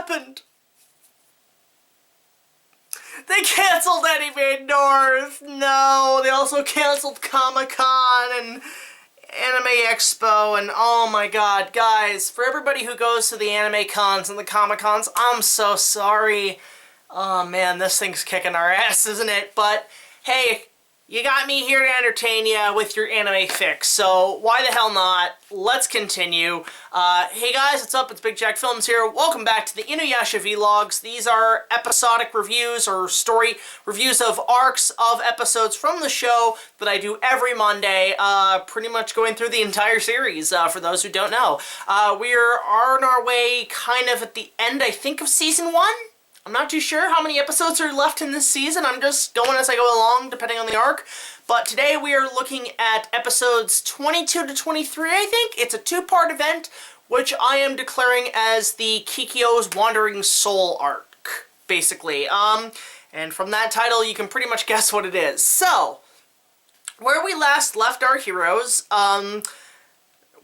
happened? They canceled Anime North. No, they also canceled Comic-Con and Anime Expo, and oh my god, guys, for everybody who goes to the anime cons and the Comic Cons, I'm so sorry. Oh man, this thing's kicking our ass, isn't it? But hey, you got me here to entertain you with your anime fix, so why the hell not? Let's continue. Hey guys, what's up? It's BigJackFilms here. Welcome back to the InuYasha vlogs. These are episodic reviews or story reviews of arcs of episodes from the show that I do every Monday, pretty much going through the entire series, for those who don't know. We're on our way kind of at the end, I think, of Season 1? I'm not too sure how many episodes are left in this season. I'm just going as I go along, depending on the arc. But today we are looking at episodes 22 to 23, I think. It's a two-part event, which I am declaring as the KIKYO'S Wandering Soul arc, basically. And from that title, you can pretty much guess what it is. So, where we last left our heroes,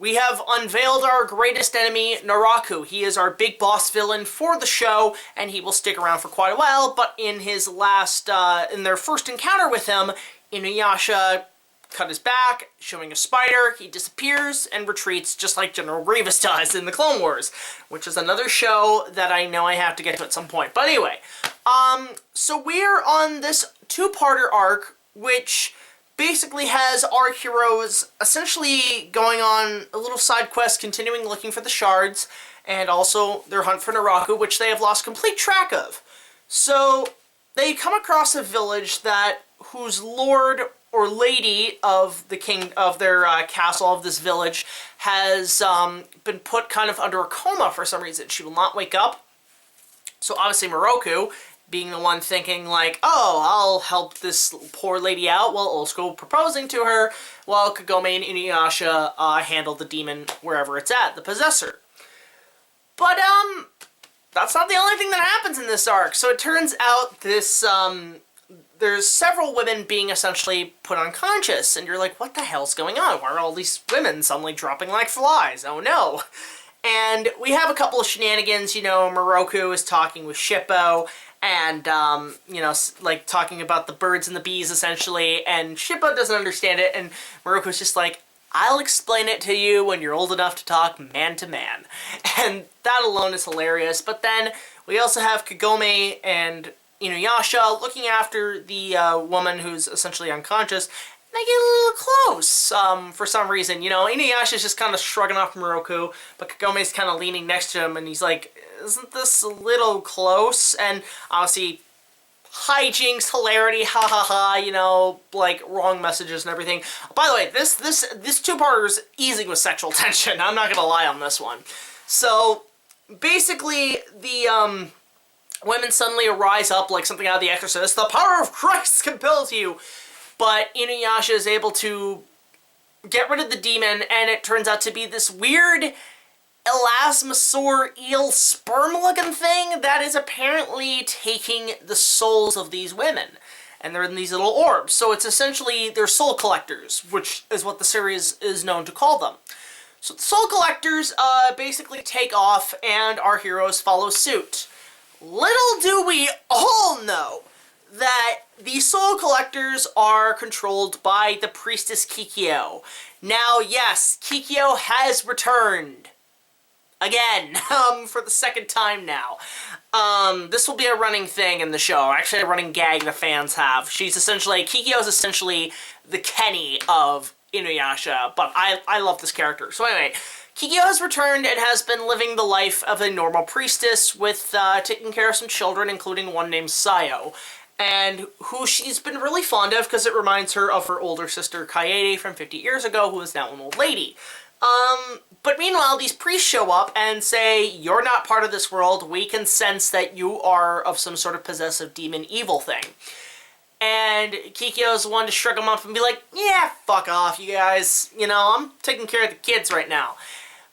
we have unveiled our greatest enemy, Naraku. He is our big boss villain for the show, and he will stick around for quite a while, but in his last, in their first encounter with him, InuYasha cut his back, showing a spider, he disappears and retreats just like General Grievous does in the Clone Wars, which is another show that I know I have to get to at some point. But anyway, so we're on this two-parter arc, which basically has our heroes essentially going on a little side quest, continuing looking for the shards, and also their hunt for Naraku, which they have lost complete track of. So they come across a village whose lord or lady of the king of their castle of this village has been put kind of under a coma for some reason. She will not wake up. So obviously Miroku, being the one thinking like, oh, I'll help this poor lady out while also proposing to her, while Kagome and InuYasha handle the demon wherever it's at, the possessor. But, that's not the only thing that happens in this arc. So it turns out this, there's several women being essentially put unconscious, and you're like, what the hell's going on? Why are all these women suddenly dropping like flies? Oh no. And we have a couple of shenanigans, you know, Miroku is talking with Shippo, and, you know, like, talking about the birds and the bees, essentially, and Shippo doesn't understand it, and Miroku's just like, I'll explain it to you when you're old enough to talk man to man. And that alone is hilarious. But then we also have Kagome and InuYasha looking after the woman who's essentially unconscious. They get a little close for some reason. You know, InuYasha's just kind of shrugging off Miroku, but Kagome's kind of leaning next to him, and he's like, isn't this a little close? And obviously, hijinks, hilarity, ha ha ha, you know, like, wrong messages and everything. By the way, this two-parter is easing with sexual tension. I'm not gonna lie on this one. So, basically, the, women suddenly rise up like something out of The Exorcist. The power of Christ compels you! But InuYasha is able to get rid of the demon, and it turns out to be this weird elasmosaur eel sperm-looking thing that is apparently taking the souls of these women. And they're in these little orbs. So it's essentially, they're soul collectors, which is what the series is known to call them. So the soul collectors basically take off, and our heroes follow suit. Little do we all know that the soul collectors are controlled by the priestess KIKYO. Now, yes, KIKYO has returned. Again, for the second time now. This will be a running thing in the show. Actually, a running gag the fans have. KIKYO is essentially the Kenny of InuYasha, but I love this character. So anyway, KIKYO has returned and has been living the life of a normal priestess with taking care of some children, including one named Sayo, and who she's been really fond of because it reminds her of her older sister Kaede from 50 years ago, who is now an old lady. But meanwhile, these priests show up and say, you're not part of this world, we can sense that you are of some sort of possessive demon evil thing. And KIKYO's the one to shrug them off and be like, yeah, fuck off, you guys, you know, I'm taking care of the kids right now.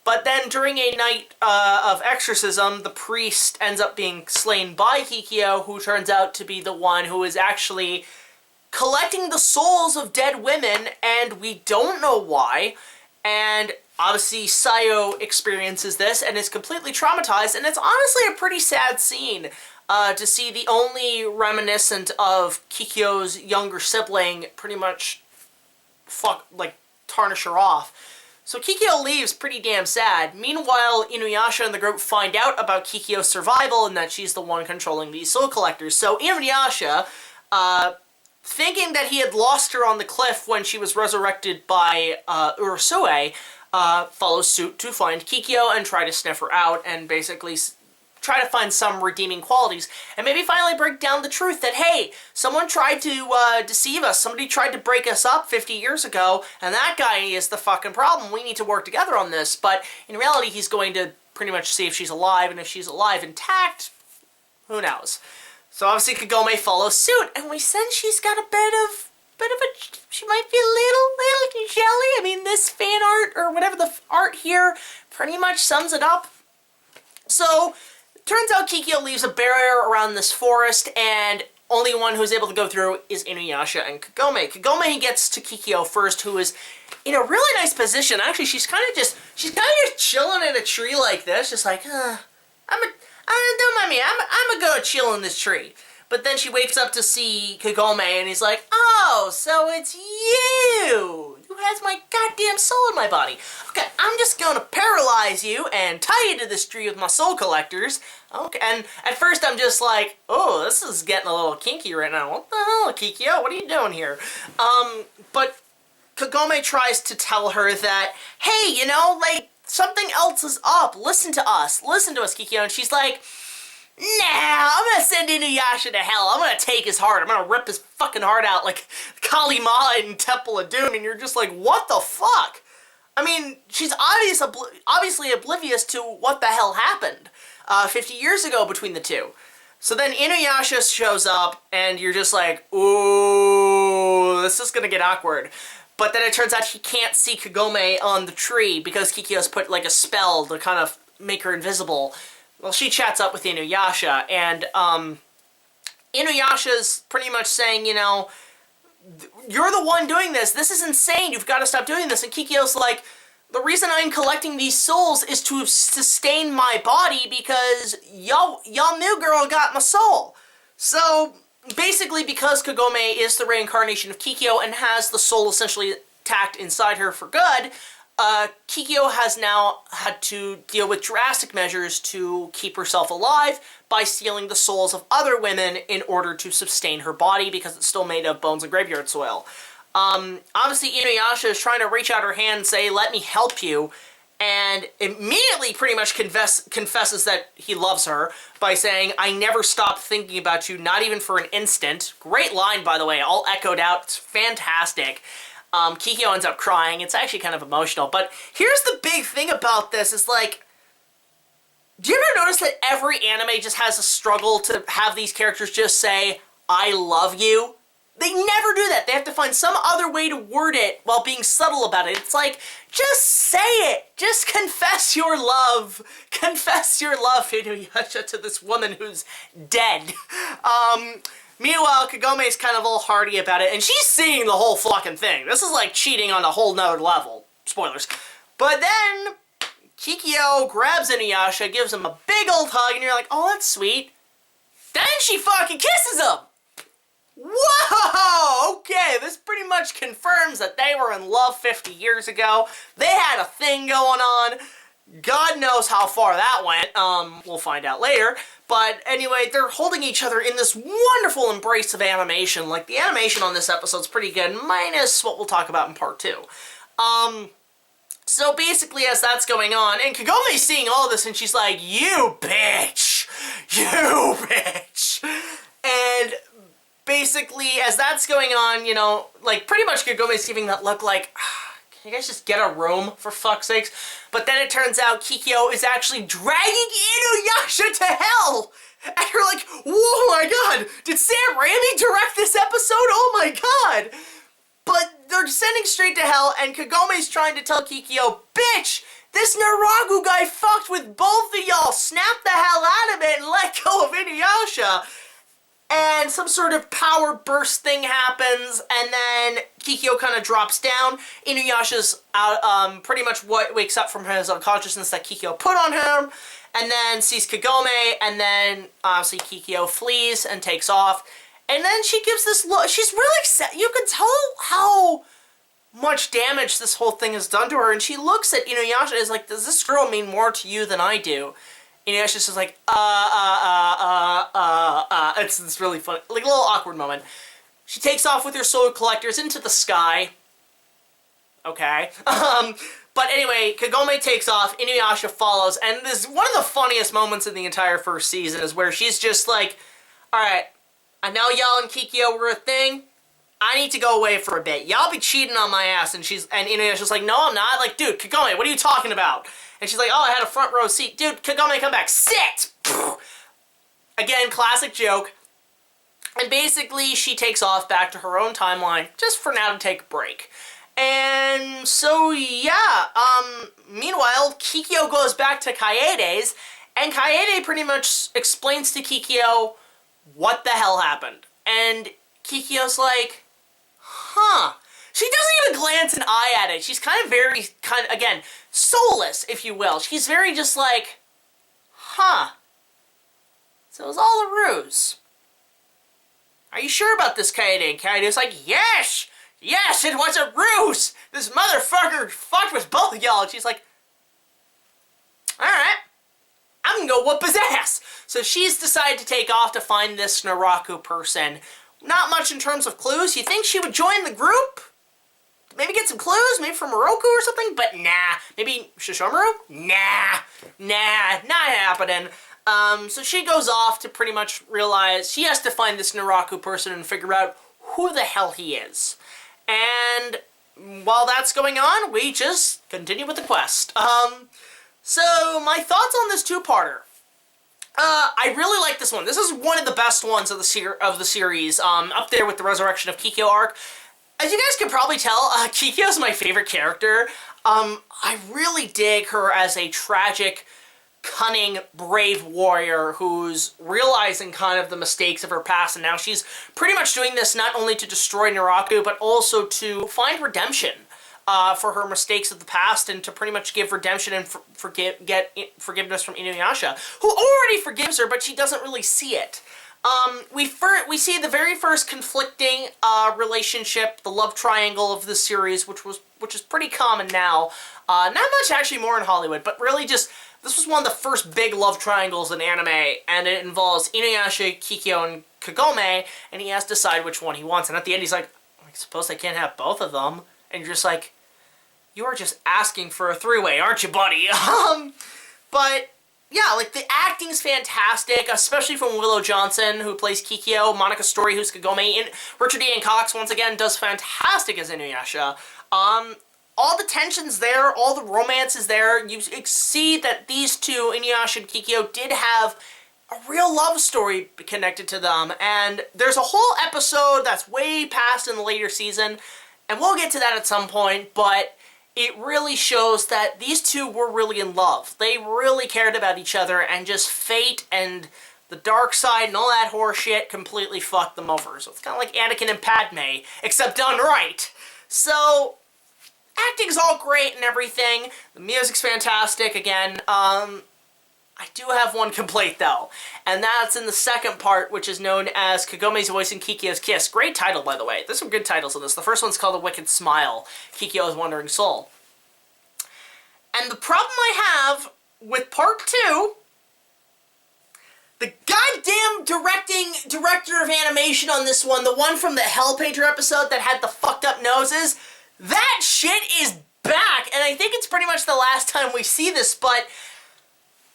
But then during a night of exorcism, the priest ends up being slain by KIKYO, who turns out to be the one who is actually collecting the souls of dead women, and we don't know why. And Obviously, Sayo experiences this and is completely traumatized, and it's honestly a pretty sad scene to see the only reminiscent of Kikyo's younger sibling pretty much tarnish her off. So Kikyo leaves pretty damn sad. Meanwhile, InuYasha and the group find out about Kikyo's survival and that she's the one controlling these soul collectors. So InuYasha, thinking that he had lost her on the cliff when she was resurrected by Urusue, follows suit to find Kikyo and try to sniff her out and basically try to find some redeeming qualities and maybe finally break down the truth that, hey, someone tried to deceive us. Somebody tried to break us up 50 years ago, and that guy is the fucking problem. We need to work together on this. But in reality, he's going to pretty much see if she's alive, and if she's alive intact, who knows? So obviously Kagome follows suit, and we sense she's got a bit of she might be a little jelly. I mean, this fan art, or whatever the art here, pretty much sums it up. So, turns out Kikyo leaves a barrier around this forest, and only one who's able to go through is InuYasha and Kagome. Kagome gets to Kikyo first, who is in a really nice position. Actually, she's kind of just chilling in a tree like this, just like, don't mind me, I'm gonna go chill in this tree. But then she wakes up to see Kagome, and he's like, oh, so it's you! Who has my goddamn soul in my body? Okay, I'm just gonna paralyze you and tie you to this tree with my soul collectors. Okay, and at first I'm just like, oh, this is getting a little kinky right now. What the hell, Kikyo? What are you doing here? But Kagome tries to tell her that, hey, you know, like, something else is up. Listen to us, Kikyo. And she's like, nah, I'm gonna send InuYasha to hell. I'm gonna take his heart. I'm gonna rip his fucking heart out like Kali Ma in Temple of Doom. And you're just like, what the fuck? I mean, she's obviously oblivious to what the hell happened 50 years ago between the two. So then InuYasha shows up, and you're just like, ooh, this is gonna get awkward. But then it turns out he can't see Kagome on the tree because Kikyo's put like a spell to kind of make her invisible. Well, she chats up with InuYasha, and InuYasha's pretty much saying, you know, you're the one doing this. This is insane. You've got to stop doing this. And Kikyo's like, the reason I'm collecting these souls is to sustain my body because y'all new girl got my soul. So basically, because Kagome is the reincarnation of Kikyo and has the soul essentially tacked inside her for good, Kikyo has now had to deal with drastic measures to keep herself alive by stealing the souls of other women in order to sustain her body because it's still made of bones and graveyard soil. Obviously InuYasha is trying to reach out her hand and say, let me help you, and immediately pretty much confesses that he loves her by saying, I never stopped thinking about you, not even for an instant. Great line, by the way, all echoed out. It's fantastic. Kikyo ends up crying. It's actually kind of emotional. But here's the big thing about this is, like, do you ever notice that every anime just has a struggle to have these characters just say, I love you? They never do that. They have to find some other way to word it while being subtle about it. It's like, just say it. Just confess your love. Confess your love, InuYasha, to this woman who's dead. Meanwhile, Kagome's kind of all hearty about it, and she's seeing the whole fucking thing. This is like cheating on a whole nother level. Spoilers. But then, Kikyo grabs InuYasha, gives him a big old hug, and you're like, oh, that's sweet. Then she fucking kisses him! Whoa! Okay, this pretty much confirms that they were in love 50 years ago. They had a thing going on. God knows how far that went. We'll find out later. But anyway, they're holding each other in this wonderful embrace of animation. Like, the animation on this episode's pretty good, minus what we'll talk about in part 2. So basically, as that's going on, and Kagome's seeing all this, and she's like, you bitch! You bitch! And basically, as that's going on, you know, like, pretty much Kagome's giving that look like, can you guys just get a room, for fuck's sakes? But then it turns out Kikyo is actually dragging InuYasha to hell! And you're like, whoa my god, did Sam Raimi direct this episode? Oh my god! But they're descending straight to hell, and Kagome's trying to tell Kikyo, bitch! This Naragu guy fucked with both of y'all! Snap the hell out of it and let go of InuYasha! And some sort of power burst thing happens, and then Kikyo kind of drops down. InuYasha's out, pretty much wakes up from his unconsciousness that Kikyo put on him, and then sees Kagome, and then obviously Kikyo flees and takes off. And then she gives this look. She's really sad. You can tell how much damage this whole thing has done to her. And she looks at InuYasha and is like, does this girl mean more to you than I do? InuYasha's just like, It's this really funny, like a little awkward moment. She takes off with her soul collectors into the sky. Okay. But anyway, Kagome takes off, InuYasha follows, and this one of the funniest moments in the entire first season is where she's just like, alright, I know y'all and Kikyo were a thing. I need to go away for a bit. Y'all be cheating on my ass. And InuYasha's like, no, I'm not. Like, dude, Kagome, what are you talking about? And she's like, oh, I had a front row seat. Dude, Kagome, come back. Sit! Again, classic joke. And basically, she takes off back to her own timeline, just for now to take a break. And so, yeah, meanwhile, Kikyo goes back to Kaede's, and Kaede pretty much explains to Kikyo what the hell happened. And Kikyo's like, huh. She doesn't even glance an eye at it. She's again, soulless, if you will. She's very just like, huh. So it was all a ruse. Are you sure about this, Kaede? And Kaede's like, yes! Yes, it was a ruse! This motherfucker fucked with both of y'all. And she's like, alright. I'm gonna go whoop his ass. So she's decided to take off to find this Naraku person. Not much in terms of clues. You think she would join the group? Maybe get some clues? Maybe from Morocco or something? But nah. Maybe Shishomaru? Nah. Nah. Not happening. So she goes off to pretty much realize she has to find this Naraku person and figure out who the hell he is. And while that's going on, we just continue with the quest. So my thoughts on this two-parter. I really like this one. This is one of the best ones of the series, up there with the Resurrection of Kikyo arc. As you guys can probably tell, Kikyo's my favorite character. I really dig her as a tragic, cunning, brave warrior who's realizing kind of the mistakes of her past, and now she's pretty much doing this not only to destroy Naraku, but also to find redemption for her mistakes of the past, and to pretty much give redemption and get forgiveness from InuYasha, who already forgives her, but she doesn't really see it. We see the very first conflicting relationship, the love triangle of the series, which is pretty common now. Not much actually more in Hollywood, but really just this was one of the first big love triangles in anime, and it involves InuYasha, Kikyo, and Kagome, and he has to decide which one he wants. And at the end, he's like, I suppose I can't have both of them. And you're just like, you are just asking for a three-way, aren't you, buddy? But yeah, like, the acting's fantastic, especially from Willow Johnson, who plays Kikyo, Monica Story, who's Kagome, and Richard Ian Cox, once again, does fantastic as InuYasha. All the tension's there, all the romance is there. You see that these two, InuYasha and Kikyo, did have a real love story connected to them, and there's a whole episode that's way past in the later season, and we'll get to that at some point, but it really shows that these two were really in love. They really cared about each other, and just fate and the dark side and all that horseshit completely fucked them over. So it's kind of like Anakin and Padme, except done right. So acting's all great and everything. The music's fantastic, again. I do have one complaint, though, and that's in the second part, which is known as Kagome's Voice and Kikyo's Kiss. Great title, by the way. There's some good titles in this. The first one's called The Wicked Smile, Kikyo's Wandering Soul. And the problem I have with part 2, the goddamn director of animation on this one, the one from the Hellpainter episode that had the fucked up noses, that shit is back, and I think it's pretty much the last time we see this, but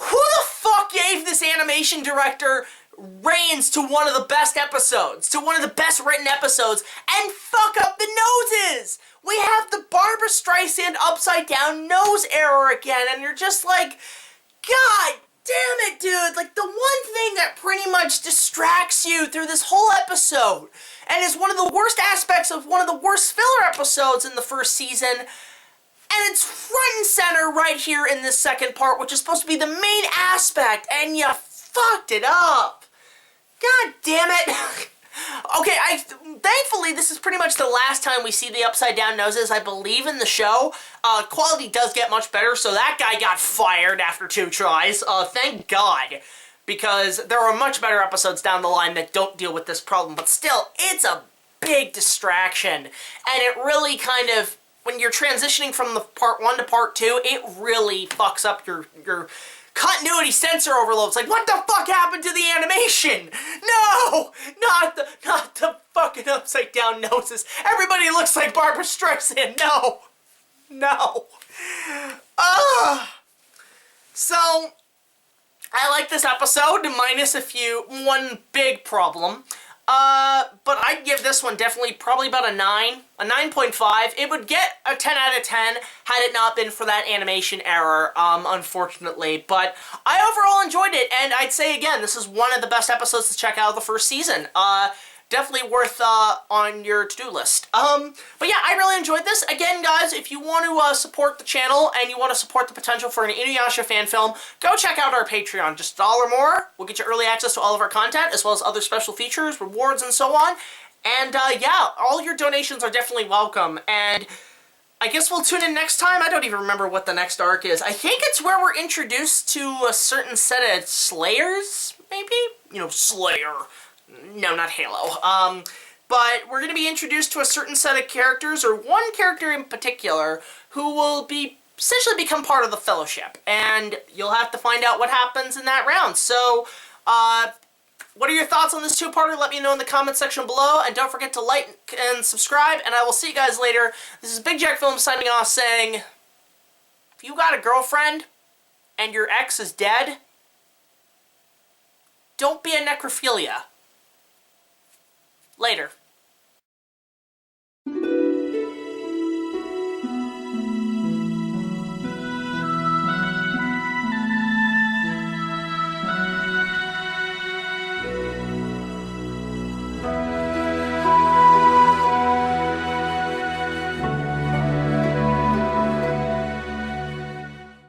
who the fuck gave this animation director reins to one of the best episodes, to one of the best written episodes, and fuck up the noses? We have the Barbra Streisand upside down nose error again, and you're just like, God damn it, dude. Like, the one thing that pretty much distracts you through this whole episode, and is one of the worst aspects of one of the worst filler episodes in the first season, and it's front and center right here in this second part, which is supposed to be the main aspect, and you fucked it up. God damn it. Okay, thankfully, this is pretty much the last time we see the upside-down noses, I believe, in the show. Quality does get much better, so that guy got fired after 2 tries. Thank God. Because there are much better episodes down the line that don't deal with this problem. But still, it's a big distraction. And it really kind of, when you're transitioning from the part 1 to part 2, it really fucks up your continuity sensor overloads. Like, what the fuck happened to the animation? No! Not the fucking upside down noses. Everybody looks like Barbara Streisand. No. No. So, I like this episode, minus one big problem. But I'd give this one definitely probably about a 9, a 9.5. It would get a 10 out of 10 had it not been for that animation error, unfortunately. But I overall enjoyed it, and I'd say again, this is one of the best episodes to check out of the first season. Definitely worth, on your to-do list. But yeah, I really enjoyed this. Again, guys, if you want to, support the channel and you want to support the potential for an InuYasha fan film, go check out our Patreon. Just $1 more will get you early access to all of our content, as well as other special features, rewards, and so on. And, yeah, all your donations are definitely welcome. And I guess we'll tune in next time. I don't even remember what the next arc is. I think it's where we're introduced to a certain set of Slayers, maybe? You know, Slayer. No, not Halo. But we're going to be introduced to a certain set of characters, or one character in particular, who will essentially become part of the Fellowship. And you'll have to find out what happens in that round. So, what are your thoughts on this 2-parter? Let me know in the comment section below. And don't forget to like and subscribe. And I will see you guys later. This is BigJackFilms signing off saying, if you got a girlfriend and your ex is dead, don't be a necrophilia. Later.